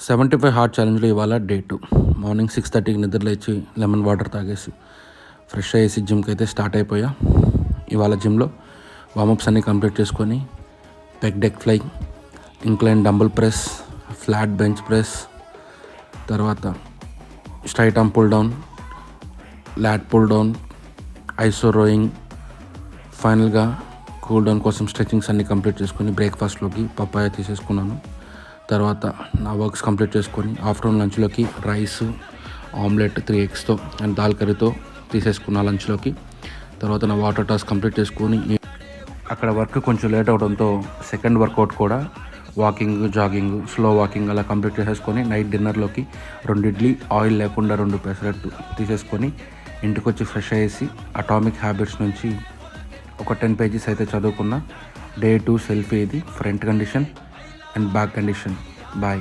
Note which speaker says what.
Speaker 1: 75 heart ఛాలెంజ్లో ఇవాళ day 2. Morning 6:30కి నిద్ర లేచి లెమన్ వాటర్ తాగేసి ఫ్రెష్ అయ్యేసి జిమ్కి అయితే స్టార్ట్ అయిపోయా. ఇవాళ జిమ్లో వార్మప్స్ అన్నీ కంప్లీట్ చేసుకొని pec deck fly, incline dumbbell press, flat bench press, తర్వాత straight arm pull down, lat pull down, iso rowing, ఫైనల్గా కూల్ డౌన్ కోసం స్ట్రెచింగ్స్ అన్నీ కంప్లీట్ చేసుకొని బ్రేక్ఫాస్ట్లోకి పప్పాయ తీసేసుకున్నాను. తర్వాత నా వర్క్స్ కంప్లీట్ చేసుకొని ఆఫ్టర్నూన్ లంచ్లోకి రైస్, ఆమ్లెట్ 3 ఎగ్స్తో అండ్ దాల్ కర్రీతో తీసేసుకున్న లంచ్లోకి. తర్వాత నా వాటర్ టాస్క్ కంప్లీట్ చేసుకొని అక్కడ వర్క్ కొంచెం లేట్ అవడంతో సెకండ్ వర్కౌట్ కూడా వాకింగ్, జాగింగ్, స్లో వాకింగ్ అలా కంప్లీట్ చేసేసుకొని నైట్ డిన్నర్లోకి 2 ఇడ్లీ, ఆయిల్ లేకుండా 2 పెసరట్టు తీసేసుకొని ఇంటికి వచ్చి ఫ్రెష్ అయ్యేసి అటామిక్ హ్యాబిట్స్ నుంచి ఒక 10 పేజెస్ అయితే చదువుకున్న. డే 2 సెల్ఫీ ఇది, front condition and back condition. Bye.